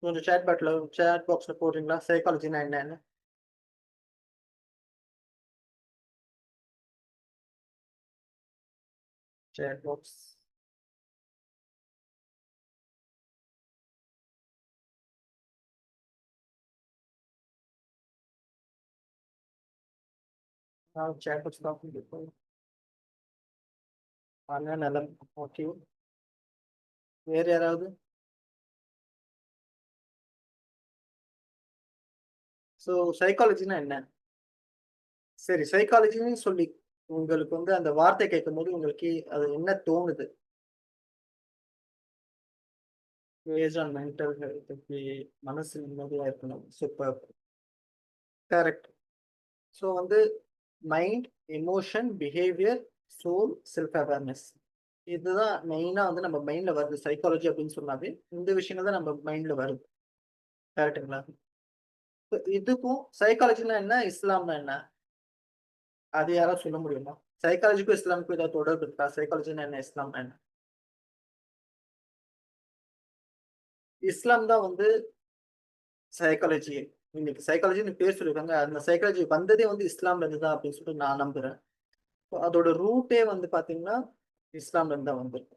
கொஞ்சம் சேட் பாக்ஸ்ல போடுறீங்களா? சைக்காலஜினா என்னன்னு? Chat box. சேட் பாக்ஸ் தான் இருக்கும். நலம். ஓகே. வேற யாராவது? ஸோ சைக்காலஜினா என்ன? சரி, சைக்காலஜின்னு சொல்லி உங்களுக்கு வந்து அந்த வார்த்தை கேட்கும்போது உங்களுக்கு அது என்ன தோணுது? பேஸ்ட் ஆன் மென்டல் ஹெல்த்துக்கு மனசு நிம்மதியா இருக்கணும். சூப்பர். கரெக்ட். ஸோ வந்து mind, emotion, behaviour, soul, self awareness. இதுதான் மெயினா வந்து நம்ம மைண்ட்ல வருது. சைக்காலஜி அப்படின்னு சொன்னாவே இந்த விஷயங்கள் தான் நம்ம மைண்ட்ல வருது. கரெக்ட்டுங்களா? இப்ப இதுக்கும் சைக்காலஜினா என்ன? இஸ்லாம்னா என்ன? அது யாராவது சொல்ல முடியுமா? சைக்காலஜிக்கும் இஸ்லாமுக்கும் ஏதாவது தொடர்பு இருக்கா? சைக்காலஜினா என்ன? இஸ்லாம்னா என்ன? இஸ்லாம் தான் வந்து சைக்காலஜியே. இன்னைக்கு சைக்காலஜின்னு பேர் சொல்லியிருக்காங்க. அந்த சைக்காலஜி வந்ததே வந்து இஸ்லாம்ல இருந்து தான் அப்படின்னு சொல்லிட்டு நான் நம்புறேன். அதோட ரூட்டே வந்து பாத்தீங்கன்னா இஸ்லாம்ல இருந்து தான் வந்திருக்கு.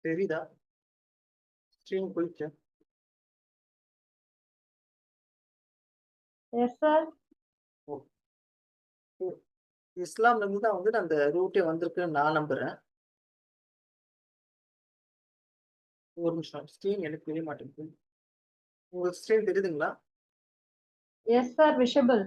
தெரியுதா? ஸ்ட்ரீம் போயிடுச்சு. Yes, sir. ஓ, ஓ. இஸ்லாம்ல இருந்து தான் வந்து அந்த ரூட்டே வந்திருக்குன்னு நான் நம்புறேன். ஒரு நிமிஷம். ஸ்க்ரீன் எனக்கு தெரிய மாட்டேங்குது. உங்களுக்கு ஸ்க்ரீன் தெரியுதுங்களா? Yes, sir. Visible.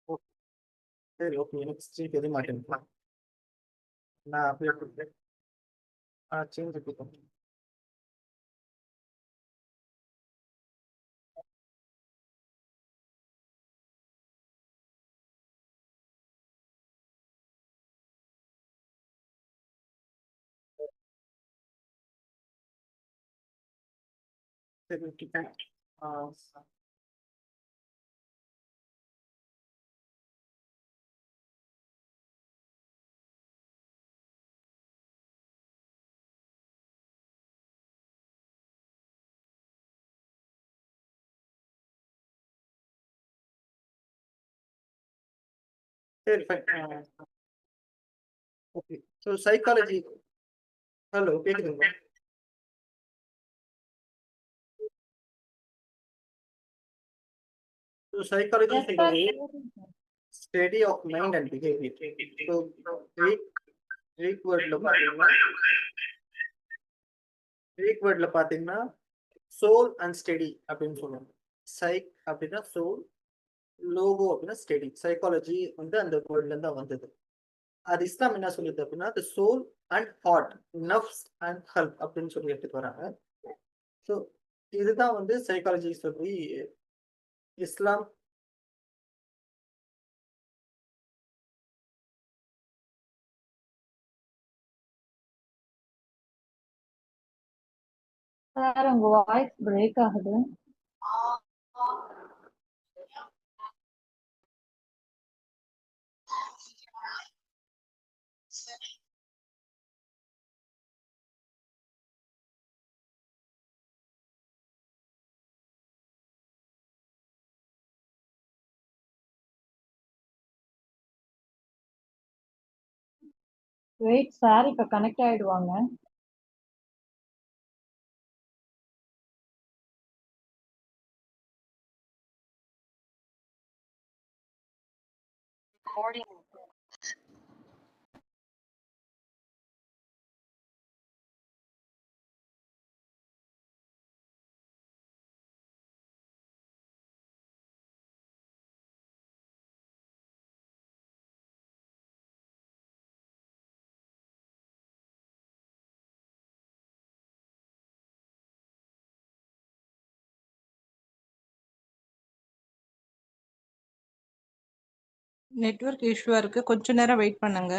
ஓ, சரி, ஓகே. எனக்கு ஸ்க்ரீன் தெரிய மாட்டேங்குது. நான் அப்படியே கொடுத்தேன். சேஞ்ச் கொடுத்தேன். சரி, ஓகே. ஆ, சரி, fine. Okay. So psychology. Hello, கேக்குதுங்களா? So psychology Yes, sir. சொல்றது study of mind and behaviour. So Greek Greek வேர்ட்ல பார்த்தீங்கன்னா கிரீக் வேர்ட்ல பார்த்தீங்கன்னா சோல் அண்ட் ஸ்டடி அப்படின்னு சொல்லுவாங்க. சைக் அப்படின்னா சோல், லோகோ அப்படின்னா ஸ்டடி. சைக்காலஜி வந்து அந்த வேர்ட்ல இருந்து தான் வந்தது. அது இஸ்லாம் என்ன சொல்லுது அப்படின்னா த சோல் அண்ட் ஹார்ட், நஃப்ஸ் அண்ட் ஹெல்த் அப்படின்னு சொல்லி எடுத்துட்டு வராங்க. ஸோ இதுதான் வந்து சைக்காலஜி சொல்லி இஸ்லாம். Sir, உங்க வாய்ஸ் பிரேக் ஆகுது. Wait, sir, இப்ப கனெக்ட் ஆயிடுவாங்க. நெட்வொர்க் இஷ்யூவா இருக்கு, கொஞ்ச நேரம் வெயிட் பண்ணுங்க.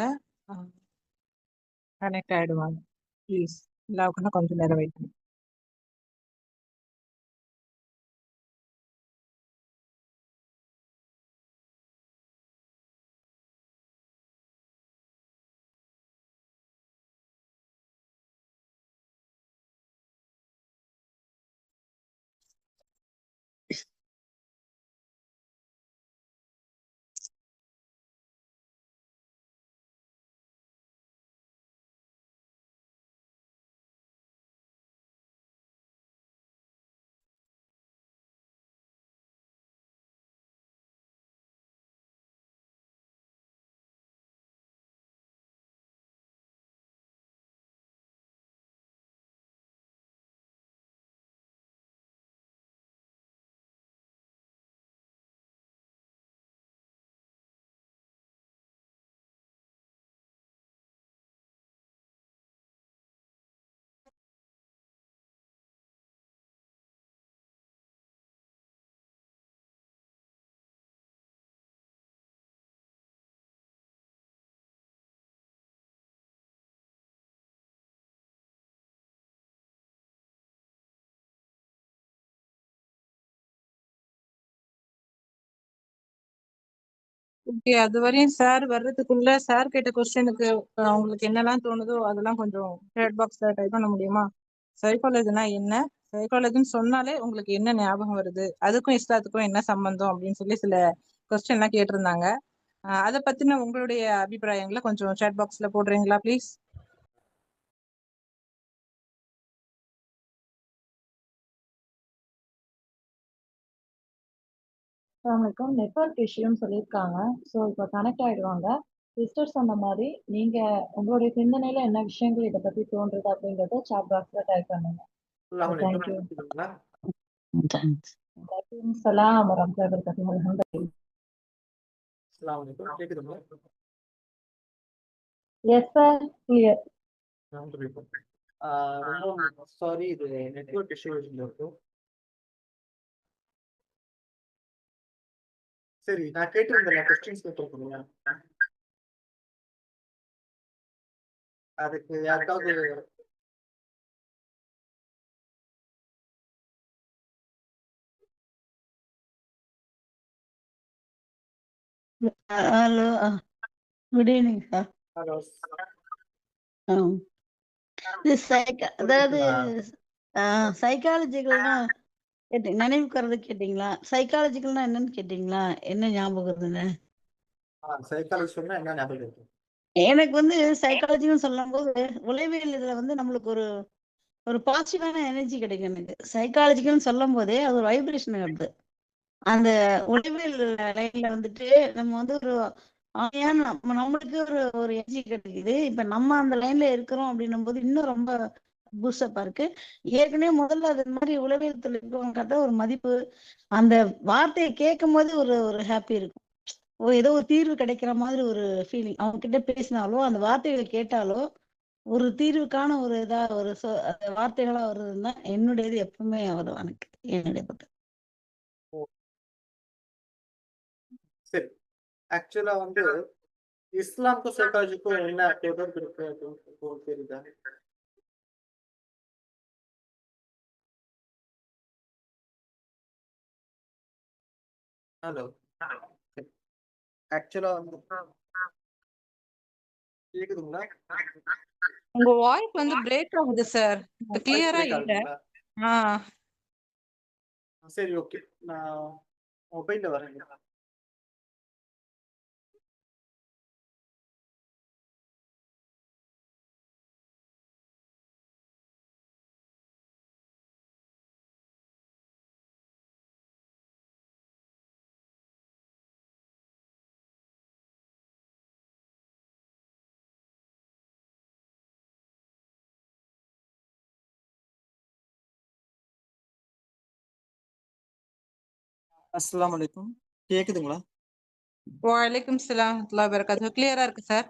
கனெக்ட் ஆயிடுவாங்க. ப்ளீஸ் எல்லாருக்கும் கொஞ்ச நேரம் வெயிட் பண்ணுங்க. ஓகே, அது வரையும் சார் வர்றதுக்குள்ள சார் கேட்ட கொஸ்டினுக்கு உங்களுக்கு என்னெல்லாம் தோணுதோ அதெல்லாம் கொஞ்சம் சேட் பாக்ஸ்ல டைப் பண்ண முடியுமா? சைக்காலஜினா என்ன, சைக்காலஜின்னு சொன்னாலே உங்களுக்கு என்ன ஞாபகம் வருது, அதுக்கும் இஸ்லாத்துக்கும் என்ன சம்பந்தம் அப்படின்னு சொல்லி சில கொஸ்டின் எல்லாம் கேட்டிருந்தாங்க. அதை பத்தின உங்களுடைய அபிப்பிராயங்களை கொஞ்சம் சேட் பாக்ஸ்ல போடுறீங்களா ப்ளீஸ்? வணக்கம். நெட்வொர்க் இஷ்யூன்னு சொல்லியிருக்காங்க. ஸோ இப்போ கனெக்ட் ஆயிடுவாங்க. சிஸ்டர் சொன்ன மாதிரி நீங்க உங்களுடைய சிந்தனையில என்ன விஷயங்கள் இதை பத்தி தோன்றுது அப்படிங்கறத சாட் பாக்ஸ்ல டைப் பண்ணுங்க. தேங்க்யூ. வலைக்கும் சலாம் வரஹ்மத்துல்லாஹி வபரகாத்துஹு. அல்ஹம்துலில்லாஹ். Yes sir, clear. ரொம்ப சாரி, இது நெட்வொர்க் இஷ்யூ இருக்கும். சரி, நான் கேட்டிருந்தேன் கொஸ்டின்ஸ் கேட்டிருக்கீங்க, அதுக்கு யாருக்காவது hello, good evening sir. Hello இது அதாவது சைக்காலஜிக்கல்னா நினைவுக்கு வர்றது கேட்டீங்களா? சைக்காலஜிக்கல்னா என்னன்னு கேட்டீங்களா? என்ன ஞாபகம் வருதுன்னு? சைக்காலஜி சொன்னா என்ன ஞாபகம் இருக்கு? எனக்கு வந்து சைக்காலஜின்னு சொல்லும் போது உளவியல் இதுல வந்து நம்மளுக்கு ஒரு ஒரு பாசிட்டிவான எனர்ஜி கிடைக்கும். எனக்கு சைக்காலஜிக்கல்னு சொல்லும் போதே அது ஒரு வைப்ரேஷன் வருது. அந்த உளவியல் லைன்ல வந்துட்டு நம்ம வந்து ஒரு ஆமையான நம்மளுக்கு ஒரு ஒரு எனர்ஜி கிடைக்குது. இப்ப நம்ம அந்த லைன்ல இருக்கிறோம் அப்படின்னும் போது இன்னும் ரொம்ப பூஸ்டப்பா இருக்கு. ஏற்கனவே முதல்ல அது மாதிரி உளவியல் இருக்கவங்க கட்ட ஒரு மதிப்பு, அந்த வார்த்தையை கேட்கும் போது ஒரு ஒரு ஹாப்பி இருக்கும். ஏதோ ஒரு தீர்வு கிடைக்கிற மாதிரி ஒரு ஃபீலிங். அவங்க கிட்ட பேசினாலோ அந்த வார்த்தைகளை கேட்டாலோ ஒரு தீர்வுக்கான ஒரு இதா ஒரு அந்த வார்த்தைகளா வருதுன்னா என்னுடையது எப்பவுமே வரும் எனக்கு, என்னுடைய பக்கம். சரி, ஆக்சுவலா வந்து இஸ்லாமுக்கும் சைக்காலஜிக்கும் என்ன தொடர்பு இருக்கு அப்படின்னு தெரியுதா? ஹலோ, ஆக்சுவலா வந்து கேக்குதுங்களா? உங்க வாய்ஸ் வந்து பிரேக் ஆகுது சார், கிளியரா இல்ல. சரி, ஓகே, நான் மொபைல்ல வரேன். அஸ்ஸலாமு அலைக்கும், கேக்குதுங்களா? வலைக்கும் சலாம் வரஹ்மத்துல்லாஹி வபரகாத்துஹு. கிளியரா இருக்கு சார்.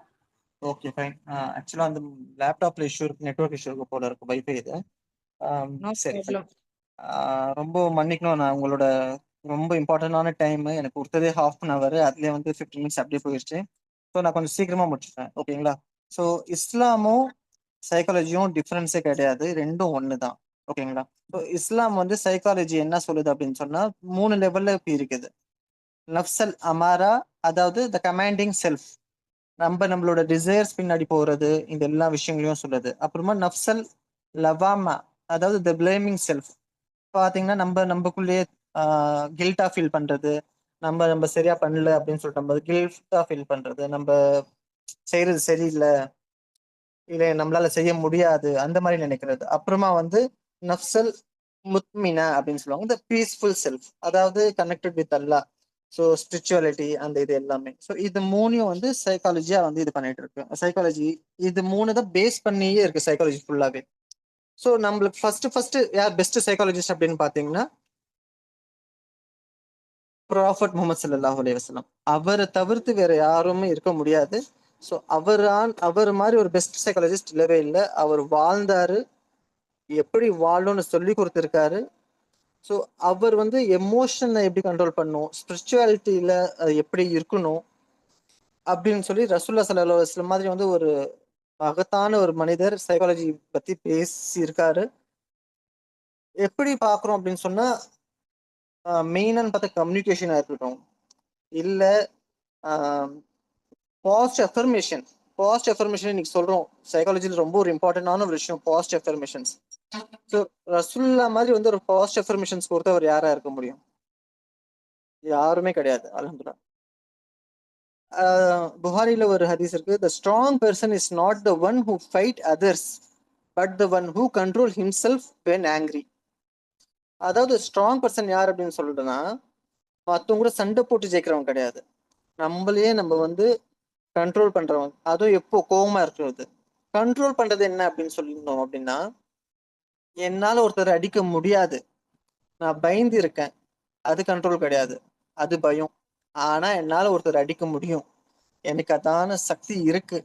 Okay, fine. ஆக்சுவலா அந்த லேப்டாப்ல இஷ்யூ இருக்கு, நெட்வொர்க் இஷ்யூ இருக்கு போல இருக்கு, வைஃபை இது. நோ சரி, ப்ராப்ளம். ரொம்ப மன்னிக்கணும், நான் உங்களோட ரொம்ப இம்பார்ட்டன்டான டைம். எனக்கு கொடுத்ததே 1/2 hour. அதுலயே வந்து 15 minutes அப்படியே போயிடுச்சு. ஸோ நான் கொஞ்சம் சீக்கிரமா முடிச்சிட்டேன். ஓகேங்களா? ஸோ இஸ்லாமும் சைக்காலஜியும் டிஃபரன்ஸே கிடையாது. ரெண்டும் ஒன்று தான். ஓகேங்களா? ஸோ இஸ்லாம் வந்து சைக்காலஜி என்ன சொல்லுது அப்படின்னு சொன்னா 3 லெவல்ல இருக்குது. நஃப்சல் அமாரா, அதாவது த கமாண்டிங் செல்ஃப், நம்மளோட டிசைர்ஸ் பின்னாடி போறது, இந்த எல்லா விஷயங்களையும் சொல்லுது. அப்புறமா நஃப்சல் லவாமா, அதாவது த பிளேமிங் செல்ஃப், பாத்தீங்கன்னா நம்மக்குள்ளேயே கில்ட்டா ஃபீல் பண்றது, நம்ம சரியா பண்ணல அப்படின்னு சொல்லிட்டு நம்ம கில்ட்டா ஃபீல் பண்றது, நம்ம செய்யறது சரியில்லை, இல்ல நம்மளால செய்ய முடியாது, அந்த மாதிரி நினைக்கிறது. அப்புறமா வந்து நஃப்சல் முத்மினா அப்படின்னு சொல்லுவாங்க, இந்த பீஸ்ஃபுல் செல்ஃப், அதாவது connected with Allah. So spirituality அந்த இது எல்லாமே. ஸோ இது மூணையும் வந்து சைக்காலஜியா வந்து இது பண்ணிட்டு இருக்கு. சைக்காலஜி இது 3 தான் பேஸ் பண்ணியே இருக்கு சைக்காலஜி ஃபுல்லாவே. ஸோ நம்மளுக்கு ஃபர்ஸ்ட் யார் பெஸ்ட் சைக்காலஜிஸ்ட் அப்படின்னு பாத்தீங்கன்னா ப்ராஃபட் முகமது ஸல்லல்லாஹு அலைஹி வஸல்லம். அவரை தவிர்த்து வேற யாருமே இருக்க முடியாது. ஸோ அவர் மாதிரி ஒரு பெஸ்ட் சைக்காலஜிஸ்ட் இல்லவே இல்லை. அவர் வாழ்ந்தாரு, எப்படி வாழணும்னு சொல்லி கொடுத்துருக்காரு. ஸோ அவர் வந்து எமோஷனை எப்படி கண்ட்ரோல் பண்ணணும், ஸ்பிரிச்சுவாலிட்டியில அது எப்படி இருக்கணும் அப்படின்னு சொல்லி ரசூலுல்லாஹி ஸல்லல்லாஹு அலைஹி வஸல்லம் மாதிரி வந்து ஒரு மகத்தான ஒரு மனிதர் சைக்காலஜி பத்தி பேசியிருக்காரு. எப்படி பாக்குறோம் அப்படின்னு சொன்னா மெயினான்னு பார்த்தா கம்யூனிகேஷனா இருக்கட்டும், இல்ல பாசிட்டிவ் அஃபர்மேஷன். பாசிட்டிவ் அஃபர்மேஷன் இன்னைக்கு சொல்றோம், சைக்காலஜில ரொம்ப ஒரு இம்பார்ட்டன்டான ஒரு விஷயம் பாசிட்டிவ் அஃபர்மேஷன்ஸ். ஸோ ரசூலுல்லா மாதிரி வந்து ஒரு பாசிட்டிவ் அஃபர்மேஷன்ஸ் கொடுத்தவர் யாரா இருக்க முடியும்? யாருமே கிடையாது. அல்ஹம்துலில்லாஹ். புகாரில ஒரு ஹதீஸ் இருக்கு, the strong person is not the one who fight others but the one who control himself when angry. அதாவது ஸ்ட்ராங் பர்சன் யார் அப்படின்னு சொல்லிட்டுனா மற்றவங்க கூட சண்டை போட்டு ஜெயிக்கிறவங்க கிடையாது, நம்மளையே நம்ம வந்து கண்ட்ரோல் பண்றவங்க. அதுவும் எப்போ கோவமா இருக்கிறது. கண்ட்ரோல் பண்றது என்ன அப்படின்னு சொல்லியிருந்தோம் அப்படின்னா, என்னால ஒருத்தர் அடிக்க முடியாது, நான் பயந்து இருக்கேன், அது கண்ட்ரோல் கிடையாது, அது பயம். ஆனா என்னால ஒருத்தர் அடிக்க முடியும், எனக்கு அதான சக்தி இருக்கு,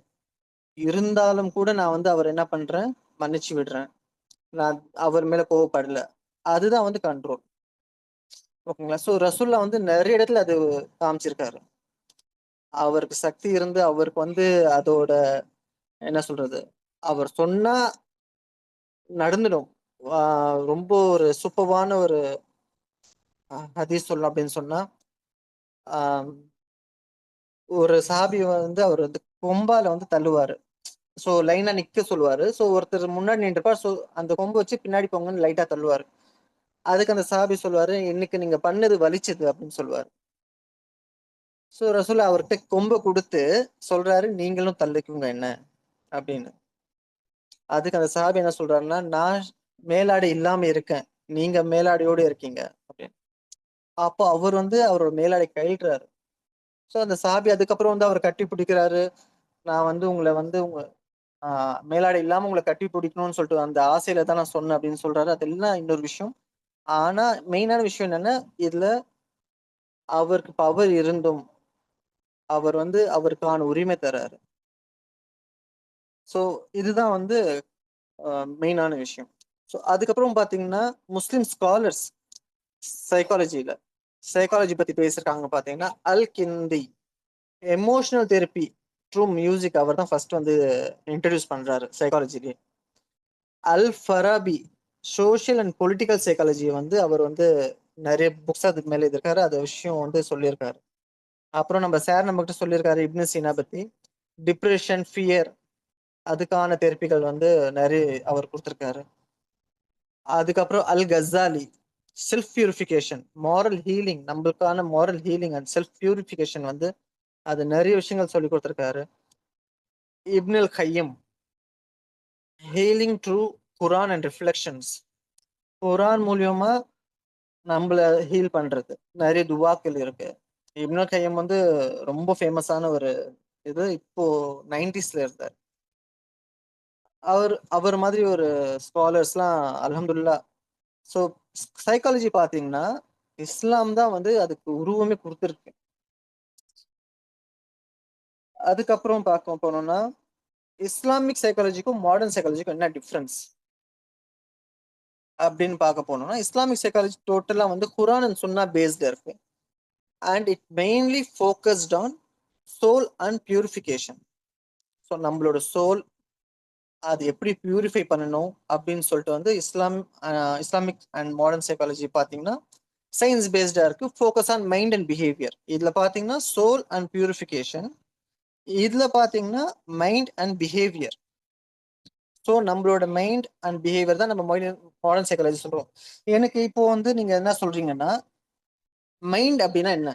இருந்தாலும் கூட நான் வந்து அவர் என்ன பண்றேன், மன்னிச்சு விடுறேன், நான் அவர் மேல கோவப்படல, அதுதான் வந்து கண்ட்ரோல். ஓகேங்களா? ஸோ ரசூல்லா வந்து நிறைய இடத்துல அது காமிச்சிருக்காரு. அவருக்கு சக்தி இருந்து அவருக்கு வந்து அதோட என்ன சொல்றது, அவர் சொன்னா நடந்துடும். ரொம்ப ஒரு சூப்பர்வான ஒரு ஹதீஸ் சொல்லலாம் அப்படின்னு சொன்னா, ஆஹ் ஒரு சஹாபி வந்து அவர் வந்து கொம்பால வந்து தள்ளுவாரு. ஸோ லைனா நிக்க சொல்லுவாரு. ஸோ ஒருத்தர் முன்னாடி நின்றுப்பார். ஸோ அந்த கொம்பு வச்சு பின்னாடி போங்கன்னு லைட்டா தள்ளுவாரு. அதுக்கு அந்த சஹாபி சொல்லுவாரு, இன்னைக்கு நீங்க பண்ணது வலிச்சது அப்படின்னு சொல்லுவாரு. ஸோ ரசூல் அவர்கிட்ட கொம்பை கொடுத்து சொல்றாரு, நீங்களும் தள்ளிக்குங்க என்ன அப்படின்னு. அதுக்கு அந்த சஹாபி என்ன சொல்றாருன்னா, நான் மேலாடை இல்லாம இருக்கேன், நீங்க மேலாடையோட இருக்கீங்க அப்படின்னு. அப்போ அவர் வந்து அவரோட மேலாடை கழட்டுறாரு. ஸோ அந்த சஹாபி அதுக்கப்புறம் வந்து அவர் கட்டி பிடிக்கிறாரு. நான் வந்து உங்களை வந்து உங்க மேலாடை இல்லாம உங்களை கட்டி பிடிக்கணும்னு சொல்லிட்டு அந்த ஆசையில தான் நான் சொன்னேன் அப்படின்னு சொல்றாரு. அதெல்லாம் இன்னொரு விஷயம். ஆனா மெயினான விஷயம் என்னன்னா, இதுல அவருக்கு பவர் இருந்தும் அவர் வந்து அவருக்கான உரிமை தராரு. ஸோ இதுதான் வந்து மெயினான விஷயம். ஸோ அதுக்கப்புறம் பாத்தீங்கன்னா முஸ்லிம் ஸ்காலர்ஸ் சைக்காலஜி பத்தி பேசிருக்காங்க. பாத்தீங்கன்னா Al Kindi emotional therapy through music அவர் தான் ஃபர்ஸ்ட் வந்து இன்ட்ரடியூஸ் பண்றாரு சைக்காலஜிலேயே. Al Farabi social and political psychology வந்து அவர் வந்து நிறைய புக்ஸ் அதுக்கு மேல இருக்காரு, அது விஷயம் வந்து சொல்லியிருக்காரு. அப்புறம் நம்ம சார் நம்ம கிட்ட சொல்லியிருக்காரு இப்னு சீனா பத்தி, டிப்ரெஷன், ஃபியர், அதுக்கான தெரப்பிகள் வந்து நிறைய அவர் கொடுத்திருக்காரு. அதுக்கப்புறம் Al Ghazali self purification, moral healing, நம்மளுக்கான moral healing and self purification வந்து அது நிறைய விஷயங்கள் சொல்லி கொடுத்திருக்காரு. Ibnul Qayyim healing through Quran and reflections, Quran மூலியமா நம்மள ஹீல் பண்றது, நிறைய துவாக்கள் இருக்கு. இப்னுல் கையம் வந்து ரொம்ப ஃபேமஸான ஒரு இது, இப்போ 90sல இருந்தார். அவர் மாதிரி ஒரு ஸ்காலர்ஸ்லாம் அல்ஹம்துலில்லாஹ். ஸோ சைக்காலஜி பார்த்தீங்கன்னா இஸ்லாம் தான் வந்து அதுக்கு உருவமே கொடுத்துருக்கு. அதுக்கப்புறம் பார்க்க போனோம்னா இஸ்லாமிக் சைக்காலஜிக்கும் மாடர்ன் சைக்காலஜிக்கும் என்ன டிஃப்ரென்ஸ்? அப்படின்னு பார்க்க போனோம்னா இஸ்லாமிக் சைக்காலஜி டோட்டலா வந்து குரான் அண்ட் சுன்னா பேஸ்டு இருக்கு. And it mainly focused on soul and purification. So நம்மளோட சோல் அது எப்படி பியூரிஃபை பண்ணணும் அப்படின்னு சொல்லிட்டு வந்து இஸ்லாமிக் அண்ட் மாடர்ன் சைக்காலஜி பார்த்தீங்கன்னா சயின்ஸ் பேஸ்டா இருக்கு. Focus on mind and behaviour. இதுல பார்த்தீங்கன்னா சோல் அண்ட் பியூரிஃபிகேஷன், இதுல பார்த்தீங்கன்னா மைண்ட் அண்ட் பிஹேவியர். ஸோ நம்மளோட மைண்ட் அண்ட் பிஹேவியர் தான் நம்ம மாடர்ன் சைக்காலஜி சொல்றோம். எனக்கு இப்போ வந்து நீங்க என்ன சொல்றீங்கன்னா மைண்ட் அப்படின்னா என்ன?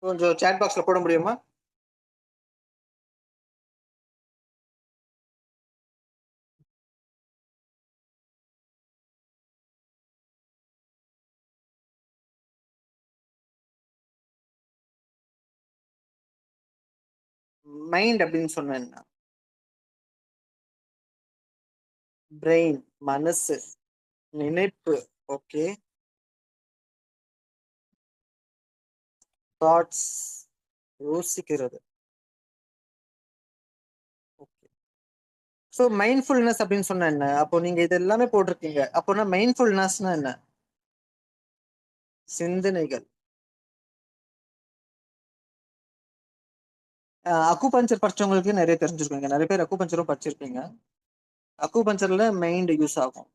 கொஞ்சம் சாட் பாக்ஸ்ல போட முடியுமா? மைண்ட் அப்படின்னு சொன்ன என்ன? பிரெயின், மனசு, நினைப்பு. ஓகே, தாட்ஸ், யோசிக்கிறது. ஓகே, ஸோ மைண்ட்ஃபுல்னஸ் அப்படின்னு சொன்ன என்ன? அப்போ நீங்க இது எல்லாமே போட்டிருக்கீங்க. அப்போனா மைண்ட்ஃபுல்னஸ்னா என்ன? சிந்தனைகள். அக்குபஞ்சர் படிச்சவங்களுக்கு நிறைய தெரிஞ்சிருக்கீங்க. நிறைய பேர் அக்குபஞ்சரும் படிச்சிருப்பீங்க. அக்குபஞ்சர்ல மைண்ட் யூஸ் ஆகும்.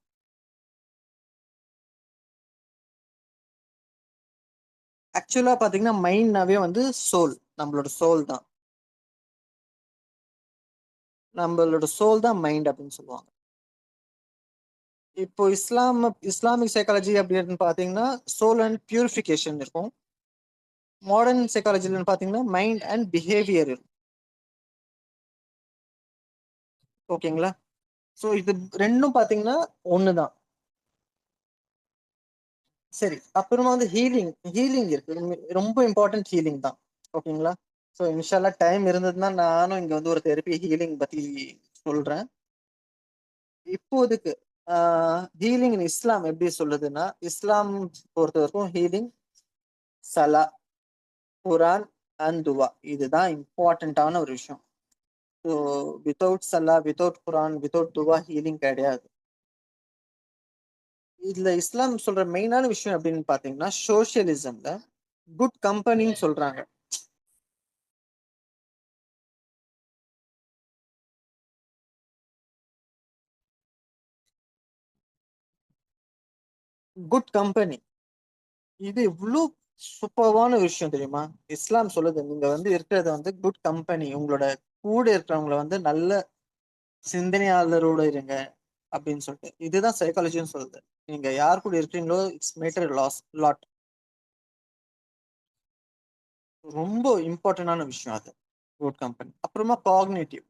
ஆக்சுவலா பாத்தீங்கன்னா மைண்ட்னாவே வந்து சோல், நம்மளோட சோல் தான். நம்மளோட சோல் தான் மைண்ட் அப்படின்னு சொல்லுவாங்க. இப்போ இஸ்லாமிக் சைக்காலஜி அப்படின்னு பாத்தீங்கன்னா சோல் அண்ட் பியூரிஃபிகேஷன் இருக்கும். மாடர்ன் சைக்காலஜில பாத்தீங்கன்னா மைண்ட் அண்ட் பிஹேவியர் இருக்கும். ஓகேங்களா? ஸோ இது ரெண்டும் பாத்தீங்கன்னா ஒண்ணுதான். சரி, அப்புறமா வந்து ஹீலிங் இருக்கு. ரொம்ப இம்பார்ட்டன்ட் ஹீலிங் தான். ஓகேங்களா? ஸோ இன்ஷால்லா டைம் இருந்ததுன்னா நானும் இங்க வந்து ஒரு தெரப்பி ஹீலிங் பத்தி சொல்றேன். இப்போதைக்கு ஹீலிங் இன் இஸ்லாம் எப்படி சொல்லுதுன்னா, இஸ்லாம் பொறுத்த வரைக்கும் ஹீலிங் சலா, குரான் அண்ட் துவா, இதுதான் இம்பார்ட்டன்டான ஒரு விஷயம். ஸோ வித்தவுட் சலா, வித்தவுட் குரான், வித்தவுட் துவா ஹீலிங் கிடையாது. இதுல இஸ்லாம் சொல்ற மெயினான விஷயம் அப்படின்னு பாத்தீங்கன்னா சோசியலிசம்ல குட் கம்பெனின்னு சொல்றாங்க. குட் கம்பெனி இது இவ்வளவு சூப்பர்வான விஷயம் தெரியுமா? இஸ்லாம் சொல்லுது நீங்க வந்து இருக்கிறது வந்து குட் கம்பெனி, உங்களோட கூட இருக்கிறவங்கள வந்து நல்ல சிந்தனையாளரோட இருங்க அப்படின்னு சொல்லிட்டு. இதுதான் சைக்காலஜின்னு சொல்லுது. நீங்க யார் கூட இருக்கீங்களோ இட்ஸ் மேட்டர் லாட். ரொம்ப இம்பார்ட்டன்டான விஷயம் அது, குட் கம்பெனி. அப்புறமா காக்னேட்டிவ்,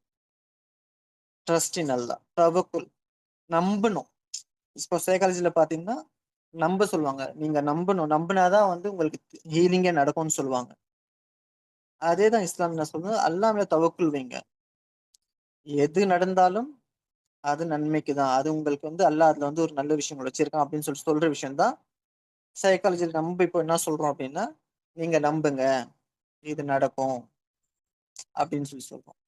ட்ரஸ்ட் இன் அல்லாஹ், தவக்குல், நம்பணும். இப்போ சைக்காலஜில பாத்தீங்கன்னா நம்ப சொல்லுவாங்க. நீங்க நம்பணும், நம்பினாதான் வந்து உங்களுக்கு ஹீலிங்கே நடக்கும்னு சொல்லுவாங்க. அதேதான் இஸ்லாம் என்ன சொல்லுது, அல்லாஹ் மேல தவக்குல் வைங்க. எது நடந்தாலும் அது நன்மைக்கு தான். அது உங்களுக்கு வந்து அல்லாஹ் அதுல வந்து ஒரு நல்ல விஷயம் வச்சிருக்கான் அப்படின்னு சொல்ற விஷயம் தான் சைக்காலஜில. நம்ம இப்போ என்ன சொல்றோம் அப்படின்னா நீங்க நம்புங்க, இது நடக்கும் அப்படின்னு சொல்றோம்.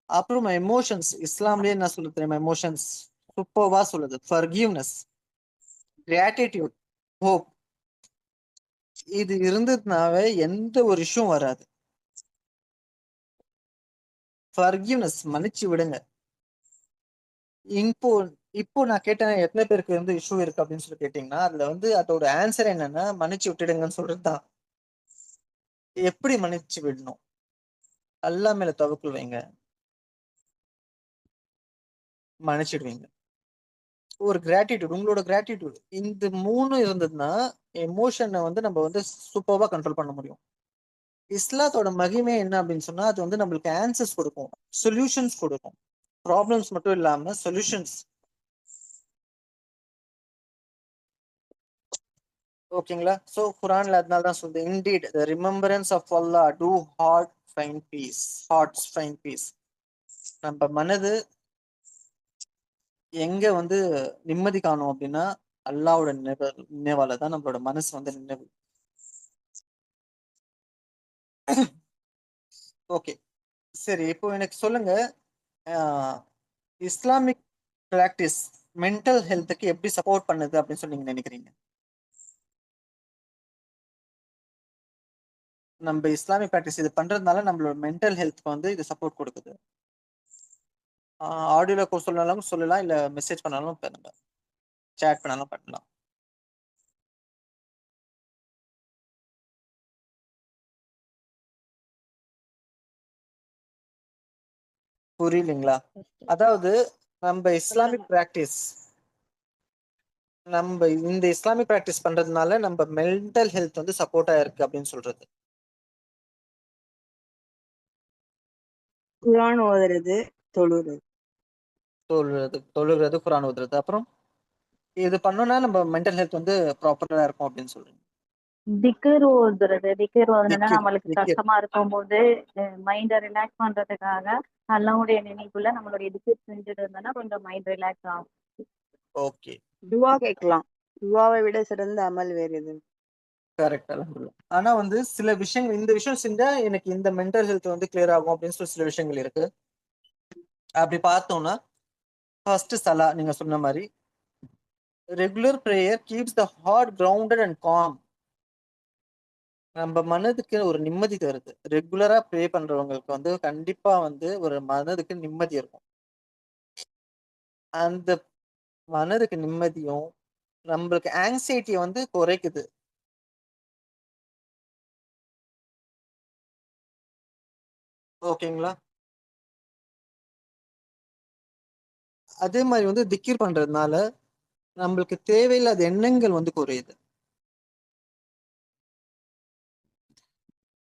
அப்புறம் எமோஷன்ஸ், இஸ்லாம்லயே என்ன சொல்லுது தெரியுமா? எமோஷன்ஸ் சூப்பர்வா சொல்லுது. Forgiveness, gratitude, hope. இது இருந்ததுனாவே எந்த ஒரு விஷயம் வராது. ஃபர்கிவ்னஸ், மன்னிச்சு விடுங்க. இப்போ இப்போ நான் கேட்டேன் எத்தனை பேருக்கு வந்து இஷ்யூ இருக்கு அப்படின்னு சொல்லி கேட்டீங்கன்னா அதுல வந்து அதோட ஆன்சர் என்னன்னா மன்னிச்சு விட்டுடுங்கன்னு சொல்றதுதான். எப்படி மன்னிச்சு விடணும்? அல்லாஹ் மேல தவக்குல் வைங்க, மன்னிச்சிடுவீங்க. ஒரு கிராட்டிடியூட், உங்களோட கிராட்டிடியூட், இந்த மூணு இருந்ததுன்னா எமோஷனை வந்து நம்ம வந்து சூப்பர்வா கண்ட்ரோல் பண்ண முடியும். இஸ்லாத்தோட மகிமை என்ன அப்படின்னு சொன்னா அது வந்து நம்மளுக்கு ஆன்சர்ஸ் கொடுக்கும், சொல்யூஷன்ஸ் கொடுக்கும். ப்ராப்ளம்ஸ் மட்டும் இல்லாம சொல்யூஷன்ஸ். ஓகேங்களா? சோ குரான்ல அதனால தான் சொல்லுது, indeed the remembrance of Allah do hearts find peace. நம்ம மனது எங்க வந்து நிம்மதி காணும் அப்படின்னா அல்லாஹ்வோட நினைவால தான் நம்மளோட மனசு வந்து நினைவு. ஓகே, சரி, இப்போ எனக்கு சொல்லுங்க. இஸ்லாமிக் பிராக்டிஸ் மென்டல் ஹெல்த்துக்கு எப்படி சப்போர்ட் பண்ணுது அப்படின்னு சொல்லி நீங்க நினைக்கிறீங்க? நம்ம இஸ்லாமிக் பிராக்டிஸ் இது பண்றதுனால நம்மளோட மென்டல் ஹெல்த்க்கு வந்து இது சப்போர்ட் கொடுக்குது. ஆடியோல சொல்லலாம் சொல்லலாம், இல்ல மெசேஜ் பண்ணாலும் பண்ணுங்க, சேட் பண்ணாலும் பண்ணலாம். புரியலீங்களா? அதாவது நம்ம இஸ்லாமிக் பிராக்டிஸ் இந்த இஸ்லாமிக் பிராக்டிஸ் பண்றதுனால நம்ம மென்டல் ஹெல்த் வந்து சப்போர்ட்டா இருக்கு அப்படின்னு சொல்றது. குர்ஆன் ஓதுறது, தொழுறது. தொழுகிறது, குர்ஆன் ஓதுறது. அப்புறம் இது பண்ணோம்னா நம்ம மென்டல் ஹெல்த் வந்து ப்ராப்பரா இருக்கும் அப்படின்னு சொல்றீங்க. திக்ர் ஓதுறது. திக்ர் ஓதுனா திக்ர் நம்மளுக்கு திக்ர் கஷ்டமா இருக்கும்போது மைண்டை ரிலாக்ஸ் பண்றதுக்காக அல்லாஹ்வுடைய நினைவுல நம்மளுடைய திக்ர் செஞ்சுட்டு இருந்தோம்னா கொஞ்சம் மைண்ட் ரிலாக்ஸ் ஆகும். ஓகே, துவா கேட்கலாம். துவாவை விட சிறந்த அமல் வேறு எது? கரெக்ட். அல்ஹம்துலில்லாஹ். ஆனா வந்து சில விஷயங்கள், இந்த விஷயம் செஞ்சா எனக்கு இந்த மென்டல் ஹெல்த் வந்து கிளியர் ஆகும் அப்படின்னு சொல்லி சில விஷயங்கள் இருக்கு. அப்படி பார்த்தோம்னா ஃபர்ஸ்ட் சலா, நீங்க சொன்ன மாதிரி regular prayer keeps the heart grounded and calm. நம்ம மனதுக்கு ஒரு நிம்மதி தருது. ரெகுலரா ப்ரே பண்றவங்களுக்கு வந்து கண்டிப்பா வந்து ஒரு மனதுக்கு நிம்மதி இருக்கும். அந்த மனதுக்கு நிம்மதியும் நம்மளுக்கு ஆங்ஸைட்டியை வந்து குறைக்குது. ஓகேங்களா? அதே மாதிரி வந்து திக்கிர் பண்றதுனால நம்மளுக்கு தேவையில்லாத எண்ணங்கள் வந்து குறையுது.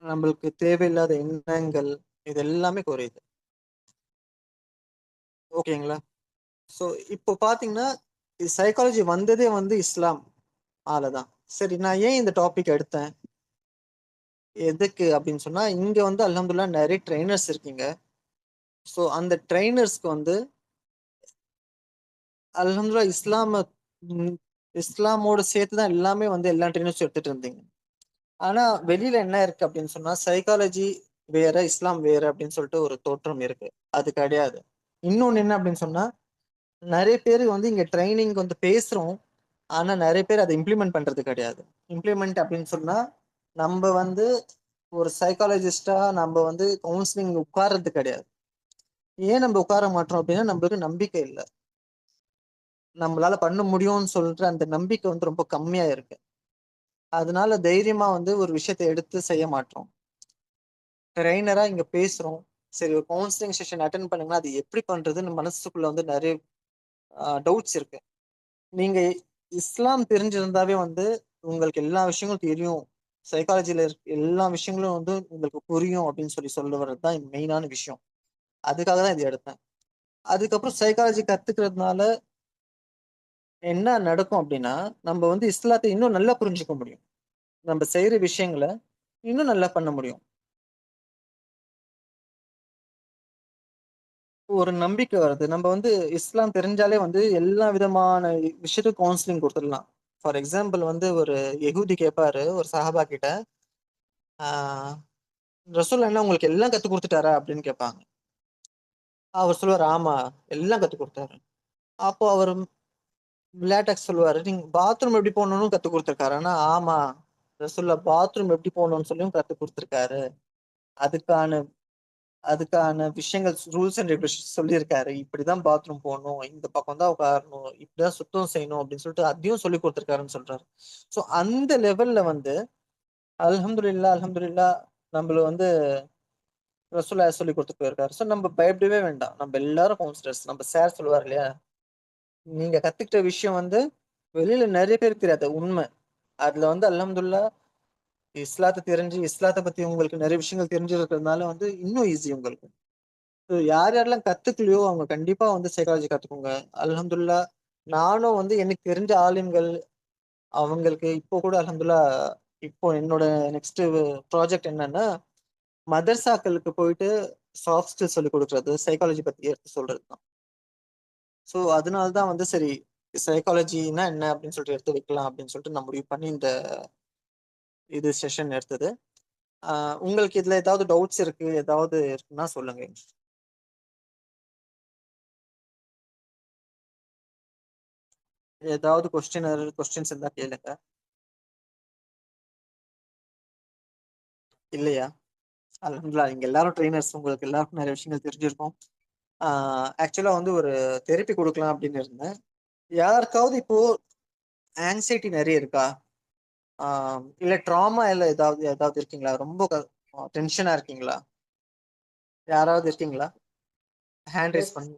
நம்மளுக்கு தேவையில்லாத எண்ணங்கள் இது எல்லாமே குறையுது. ஓகேங்களா? ஸோ இப்போ பாத்தீங்கன்னா சைக்காலஜி வந்ததே வந்து இஸ்லாம் ஆலதான். சரி, நான் ஏன் இந்த டாபிக் எடுத்தேன், எதுக்கு அப்படின்னு சொன்னா, இங்க வந்து அல்ஹம்துலில்லாஹ் நிறைய ட்ரைனர்ஸ் இருக்கீங்க. ஸோ அந்த ட்ரைனர்ஸ்க்கு வந்து அல்ஹம்துலில்லாஹ் இஸ்லாமோட சேர்த்து தான் எல்லாமே வந்து எல்லா ட்ரைனர்ஸும் எடுத்துட்டு இருந்தீங்க. ஆனா வெளியில என்ன இருக்கு அப்படின்னு சொன்னா, சைக்காலஜி வேற இஸ்லாம் வேற அப்படின்னு சொல்லிட்டு ஒரு தோற்றம் இருக்கு. அது கிடையாது. இன்னொன்னு என்ன அப்படின்னு சொன்னா, நிறைய பேர் வந்து இங்க ட்ரைனிங் வந்து பேசுறோம், ஆனா நிறைய பேர் அதை இம்ப்ளிமெண்ட் பண்றது கிடையாது. இம்ப்ளிமெண்ட் அப்படின்னு சொன்னா, நம்ம வந்து ஒரு சைக்காலஜிஸ்டா நம்ம வந்து கவுன்சிலிங் உட்கார்றது கிடையாது. ஏன் நம்ம உட்கார மாட்டோம் அப்படின்னா, நம்மளுக்கு நம்பிக்கை இல்லை. நம்மளால பண்ண முடியும்னு சொல்ற அந்த நம்பிக்கை வந்து ரொம்ப கம்மியா இருக்கு. அதனால தைரியமா வந்து ஒரு விஷயத்தை எடுத்து செய்ய மாட்டோம். ட்ரைனரா இங்க பேசுறோம், சரி ஒரு கவுன்சிலிங் செஷன் அட்டென்ட் பண்ணுங்கன்னா அது எப்படி பண்றதுன்னு மனசுக்குள்ள வந்து நிறைய டவுட்ஸ் இருக்கு. நீங்க இஸ்லாம் தெரிஞ்சிருந்தாவே வந்து உங்களுக்கு எல்லா விஷயங்களும் தெரியும், சைக்காலஜில இருக்க எல்லா விஷயங்களும் வந்து உங்களுக்கு புரியும் அப்படின்னு சொல்ல வர்றதுதான் மெயினான விஷயம். அதுக்காக தான் இது எடுத்தேன். அதுக்கப்புறம் சைக்காலஜி கத்துக்கிறதுனால என்ன நடக்கும் அப்படின்னா, நம்ம வந்து இஸ்லாத்தை இன்னும் நல்லா புரிஞ்சுக்க முடியும். நம்ம செய்யற விஷயங்களை இன்னும் நல்லா பண்ண முடியும். ஒரு நம்பிக்கை வருது. நம்ம வந்து இஸ்லாம் தெரிஞ்சாலே வந்து எல்லா விதமான விஷயத்துக்கும் கவுன்சிலிங் கொடுத்துடலாம். ஃபார் எக்ஸாம்பிள் வந்து ஒரு யகூதி கேட்பாரு ஒரு சஹாபா கிட்ட, ஆஹ் ரசூல் என்ன உங்களுக்கு எல்லாம் கத்து கொடுத்துட்டாரா அப்படின்னு கேட்பாங்க. அவர் சொல்லுவார், ஆமா எல்லாம் கத்து கொடுத்தாரு. அப்போ அவர் விளையாட்டாக் சொல்லுவாரு, நீங்க பாத்ரூம் எப்படி போகணும்னு கத்து கொடுத்துருக்காரு. ஆனா ஆமா, ரசூல்லா பாத்ரூம் எப்படி போகணும்னு சொல்லியும் கத்து கொடுத்துருக்காரு. அதுக்கான அதுக்கான விஷயங்கள், ரூல்ஸ் அண்ட் ரெகுலேஷன் சொல்லியிருக்காரு. இப்படிதான் பாத்ரூம் போகணும், இந்த பக்கம் தான் உட்காரணும், இப்படிதான் சுத்தம் செய்யணும் அப்படின்னு சொல்லிட்டு அதையும் சொல்லி கொடுத்துருக்காருன்னு சொல்றாரு. ஸோ அந்த லெவல்ல வந்து அல்ஹம்துலில்லாஹ் நம்மள வந்து ரசூலுல்லாஹ் சொல்லி கொடுத்து போயிருக்காரு. ஸோ நம்ம பயப்படவே வேண்டாம். நம்ம எல்லாரும் கவுன்சிலர்ஸ். நம்ம சார் சொல்லுவார் இல்லையா, நீங்க கத்துக்கிட்ட விஷயம் வந்து வெளியில நிறைய பேருக்கு தெரியாது உண்மை. அதுல வந்து அல்ஹம்துலில்லாஹ் இஸ்லாத்தை தெரிஞ்சு இஸ்லாத்தை பத்தி உங்களுக்கு நிறைய விஷயங்கள் தெரிஞ்சிருக்கிறதுனால வந்து இன்னும் ஈஸி உங்களுக்கு. யார் யாரெல்லாம் கத்துக்கலையோ அவங்க கண்டிப்பா வந்து சைக்காலஜி கத்துக்கோங்க. அல்ஹம்துலில்லாஹ் நானும் வந்து எனக்கு தெரிஞ்ச ஆலிம்கள் அவங்களுக்கு இப்போ கூட அல்ஹம்துலில்லாஹ் இப்போ என்னோட நெக்ஸ்ட் ப்ராஜெக்ட் என்னன்னா, மதர்சாக்களுக்கு போயிட்டு சாஃப்ட் ஸ்கில் சொல்லி கொடுக்கறது, சைக்காலஜி பத்தி எடுத்து சொல்றது தான். ஸோ அதனால தான் வந்து சரி சைக்காலஜினா என்ன அப்படின்னு சொல்லிட்டு எடுத்து வைக்கலாம் அப்படின்னு சொல்லிட்டு நான் முடிவு பண்ணி இந்த இது செஷன் எடுத்தது. உங்களுக்கு இதுல ஏதாவது டவுட்ஸ் இருக்கு, ஏதாவது இருக்குன்னா சொல்லுங்க. ஏதாவது கொஸ்டின்ஸ் இருந்தா கேளுங்க. இல்லையா? அல்ஹம்துலில்லாஹ், நீங்க எல்லாரும் ட்ரெயினர்ஸ், உங்களுக்கு எல்லாருக்கும் நிறைய விஷயங்கள் தெரிஞ்சிருக்கும். ஆக்சுவலா வந்து ஒரு தெரப்பி கொடுக்கலாம் அப்படின்னு இருந்தேன். யாருக்காவது இப்போ ஆங்ஸைட்டி நிறைய இருக்கா? இல்ல ட்ராமா இல்ல ஏதாவது இருக்கீங்களா? ரொம்ப டென்ஷனா இருக்கீங்களா? யாராவது இருக்கீங்களா? ஹேண்ட் ரைஸ் பண்ணி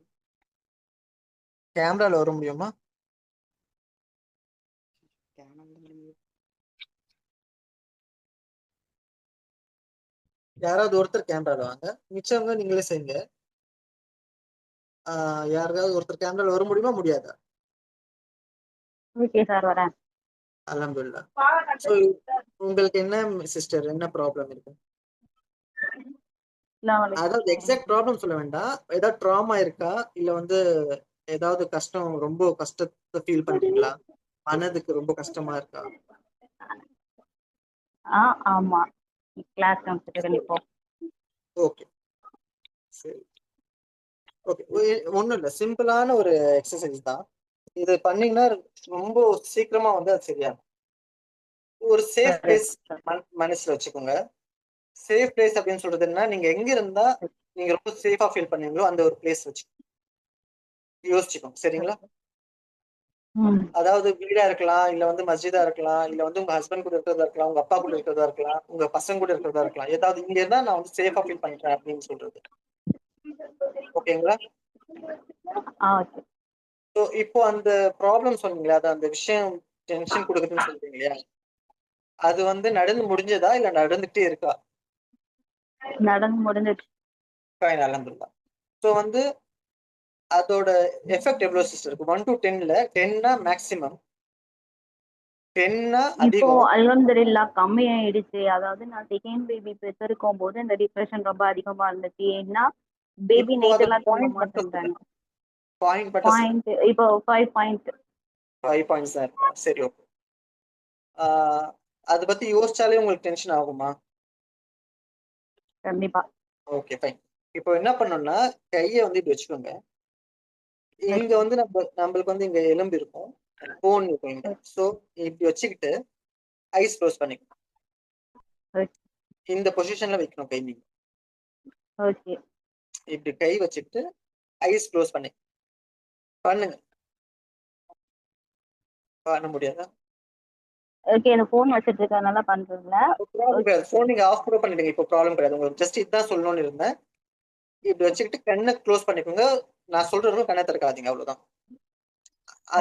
கேமரால வர முடியுமா? யாராவது ஒருத்தர் கேமரால வாங்க, மிச்சவங்க நீங்களே செய்யுங்க. யாருக்காவது ஒருத்தர் கேமரால வர முடியுமா, முடியாதா? ஓகே சார், வரேன். அல்ஹம்துலில்லாஹ். ஸோ உங்களுக்கு என்ன சிஸ்டர், என்ன ப்ராப்ளம் இருக்கு? அதாவது எக்ஸாக்ட் ப்ராப்ளம் சொல்ல வேண்டாம். ஏதாவது ட்ராமா இருக்கா? இல்ல வந்து ஏதாவது கஷ்டம், ரொம்ப கஷ்டத்தை ஃபீல் பண்றீங்களா? மனதுக்கு ரொம்ப கஷ்டமா இருக்கா? ஆமா, கிளாஸ் காமிச்சிட்டு இப்போ. ஓகே, சரி. ஓகே, ஒண்ணும் இல்ல, சிம்பிளான ஒரு எக்ஸசைஸ் தான். இது பண்ணீங்கன்னா ரொம்ப சீக்கிரமா வந்து அது சரியாகும். ஒரு சேஃப் பிளேஸ் மனசுல வச்சுக்கோங்க. சேஃப் பிளேஸ் அப்படின்னு சொல்றது என்ன, நீங்க எங்க இருந்தா நீங்க ரொம்ப சேஃபா ஃபீல் பண்ணுவீங்களோ அந்த ஒரு பிளேஸ் வச்சு யோசிச்சுக்கோங்க. சரிங்களா? அதாவது வீடா இருக்கலாம், இல்ல வந்து மஸ்ஜிதா இருக்கலாம், இல்ல வந்து உங்க ஹஸ்பண்ட் கூட இருக்கிறதா இருக்கலாம், உங்க அப்பா கூட இருக்கிறதா இருக்கலாம், உங்க பசங்க கூட இருக்கிறதா இருக்கலாம். ஏதாவது இங்க இருந்தா நான் வந்து சேஃபா ஃபீல் பண்றேன் அப்படின்னு சொல்றது. ஓகேங்களா? ஓகே. ஸோ இப்போ அந்த ப்ராப்ளம் சொன்னீங்களா, அது அந்த விஷயம் டென்ஷன் கொடுக்குதுன்னு சொல்றீங்க இல்லையா? அது வந்து நடந்து முடிஞ்சதா இல்ல நடந்துட்டே இருக்கா? நடந்து முடிஞ்சிருச்சு. ஃபைன், அல்ஹம்துலில்லாஹ். ஸோ வந்து அதோட எஃபெக்ட் எவ்வளவு சிஸ்டர் இருக்கு? 1 to 10ல 10னா மேக்ஸிமம், 10னா இப்போ அதிகம். அல்ஹம்துலில்லாஹ் கம்மியாயிடுச்சு. அதாவது நான் செகண்ட் பேபி பெற்றிருக்கும் போது இந்த டிப்ரெஷன் ரொம்ப அதிகமா இருந்துச்சு. ஏன்னா பேபி இப்போ நைட் அது எல்லாம் தூங்க பாயிண்ட் மட்டும் மாட்டேன்றாங்க. சொல்லுங்க. பாயிண்ட் மட்டும் சொல்லுங்க. பாயிண்ட் இப்போ 5 பாயிண்ட். 5 பாயிண்ட்ஸ் தான் இருக்கா? சரி, ஓகே. அதை பத்தி யோசிச்சாலே உங்களுக்கு டென்ஷன் ஆகுமா? கண்டிப்பா. Okay, fine. இப்போ என்ன பண்ணணும்னா கையை வந்து இப்படி வச்சுக்கோங்க. இங்க வந்து நம்மளுக்கு வந்து இங்க எலும்பு இருக்கும், போன் இருக்கும் இங்க. ஸோ இப்படி வச்சுக்கிட்டு ஐஸ் க்ளோஸ் பண்ணிக்கணும். இந்த பொசிஷன்ல வைக்கணும் கை. நீங்க ஓகே. இப்படி கை வச்சுக்கிட்டு ஐஸ் க்ளோஸ் பண்ணுங்க. பண்ண முடியாதா? ஓகே, இந்த ஃபோன் வச்சிட்டு இருக்கறனால பண்றதுல. ப்ராப்ளம் கிடையாது. ஃபோன் நீங்க ஆஃப் கூட பண்ணிடுங்க. இப்போ ப்ராப்ளம் கிடையாது. உங்களுக்கு ஜஸ்ட் இதுதான் சொல்லணும்னு இருந்தேன். இப்படி வச்சுக்கிட்டு கண்ணை க்ளோஸ் பண்ணிக்கோங்க. நான் சொல்றதும் கண்ணை திறக்காதீங்க, அவ்வளவுதான்.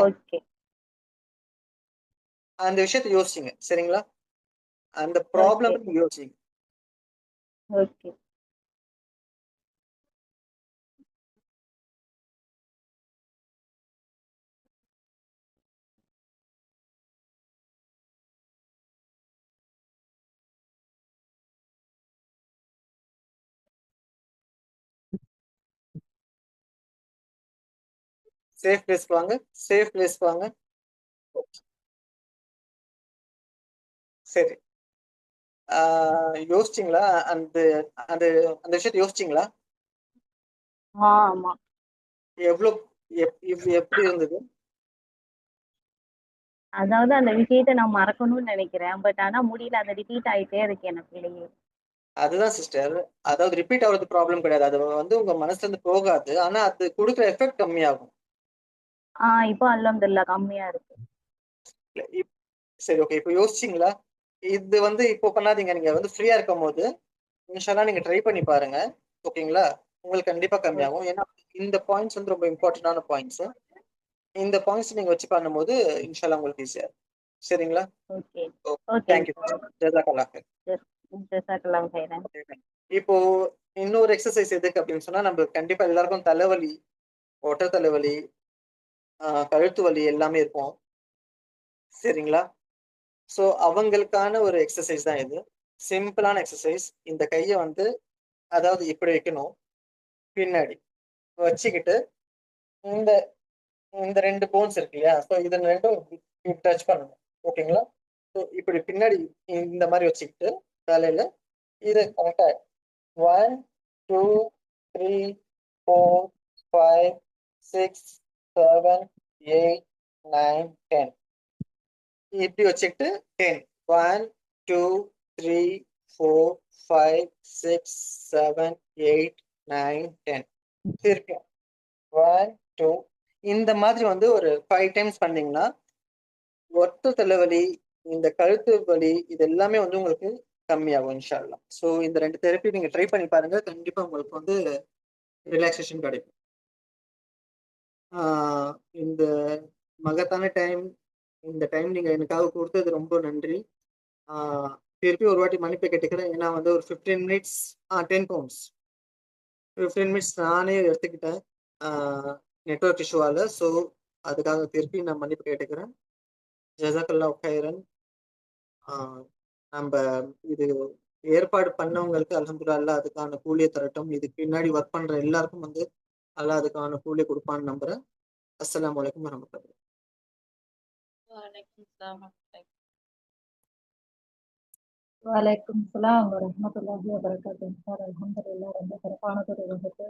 ஓகே. அந்த விஷயத்தை யோசிச்சுங்க. சரிங்களா? அந்த ஓகே. ப்ராப்ளம் யோசிச்சுங்க. ஓகே. சேஃப் பிளேஸ் வாங்க. சேஃப் பிளேஸ் வாங்க. சரி. யோசிச்சிங்களா? அந்த அந்த அந்த விஷயத்தை யோசிச்சிங்களா? ஆமா. எவ்வளவு எப்படி இருந்தது? அதாவது அந்த விஷயத்தை நான் மறக்கணும்னு நினைக்கிறேன். பட் ஆனா முடியல. அது ரிப்பீட் ஆயிட்டே இருக்கு எனக்குள்ளேயே. அதுதான் சிஸ்டர். அதாவது ரிப்பீட் ஆகுறது ப்ராப்ளம் கிடையாது. அது வந்து உங்க மனசுல இருந்து போகாது. ஆனா அது கொடுக்குற எஃபெக்ட் கம்மியாகும். இப்போ அல்ஹம்துலில்லாஹ் கம்மியா இருக்கு. சரி, ஓகே. இப்போ யோசிச்சிங்களா? இது வந்து இப்போ பண்ணாதீங்க. நீங்க வந்து ஃப்ரீயா இருக்கும் போது இன்ஷால்லா நீங்க ட்ரை பண்ணி பாருங்க. ஓகேங்களா? உங்களுக்கு கண்டிப்பா கம்மியாகும். ஏன்னா இந்த பாயிண்ட்ஸ் வந்து ரொம்ப இம்பார்ட்டன்டான பாயிண்ட்ஸ். இந்த பாயிண்ட்ஸ் நீங்க வச்சு பண்ணும்போது இன்ஷால்லா உங்களுக்கு ஈஸியா இருக்கும். சரிங்களா? ஓகே. தேங்க்யூ. ஜஸாக்கல்லாஹ் கைர். ஜஸாக்கல்லாஹு கைரன். இப்போ இன்னொரு எக்ஸசைஸ் எதுக்கு அப்படின்னு சொன்னா, நம்ம கண்டிப்பா எல்லாருக்கும் தலைவலி, ஒற்றை தலைவலி, கழுத்து வலி எல்லாமே இருக்கும். சரிங்களா? ஸோ அவங்களுக்கான ஒரு எக்ஸசைஸ் தான் இது. சிம்பிளான எக்ஸசைஸ். இந்த கையை வந்து அதாவது இப்படி வைக்கணும். பின்னாடி வச்சுக்கிட்டு இந்த இந்த 2 போன்ஸ் இருக்கு இல்லையா? ஸோ இது 2ம் டச் பண்ணணும். ஓகேங்களா? ஸோ இப்படி பின்னாடி இந்த மாதிரி வச்சுக்கிட்டு தலையில இது கரெக்டா 1 2 3 4 5 6 7 8 9 10 இப்படி வச்சுக்கிட்டு 10 1 2 3 4 5 6 7 8 9 10 திருப்பி 1 2 இந்த மாதிரி வந்து ஒரு 5 டைம்ஸ் பண்ணீங்கன்னா ஒத்த தலைவலி, இந்த கழுத்து வலி இது எல்லாமே வந்து உங்களுக்கு கம்மியாகும் இன்ஷால்லா. ஸோ இந்த 2 தெரப்பி நீங்க ட்ரை பண்ணி பாருங்க, கண்டிப்பா உங்களுக்கு வந்து ரிலாக்ஸேஷன் கிடைக்கும். இந்த மகத்தான டைம், இந்த டைம் நீங்க எனக்காக கொடுத்தது ரொம்ப நன்றி. திருப்பி ஒரு வாட்டி மன்னிப்பு கேட்டுக்கிறேன். ஏன்னா வந்து ஒரு 15 மினிட்ஸ் 10 பவுண்ட்ஸ் 15 மினிட்ஸ் நானே எடுத்துக்கிட்டேன் நெட்வொர்க் இஷ்யூவால. ஸோ அதுக்காக திருப்பி நான் மன்னிப்பு கேட்டுக்கிறேன். ஜஸாக்கல்லாஹ் ஹைரன். நம்ம இது ஏற்பாடு பண்ணவங்களுக்கு அல்ஹம்துலில்லாஹ் அதுக்கான கூலியை தரட்டும். இதுக்கு பின்னாடி ஒர்க் பண்ற எல்லாருக்கும் வந்து அல்லாஹ் அதுக்கான கூலியை கொடுப்பான்னு நம்புறேன். அஸ்ஸலாமு அலைக்கும் வரஹ்மத்துல்லாஹி. வலைக்கும் சலாம் வரஹ்மத்துல்லாஹி வபரகாத்துஹு சார். அல்ஹம்துலில்லாஹ் ரொம்ப சிறப்பான ஒரு வகுப்பு.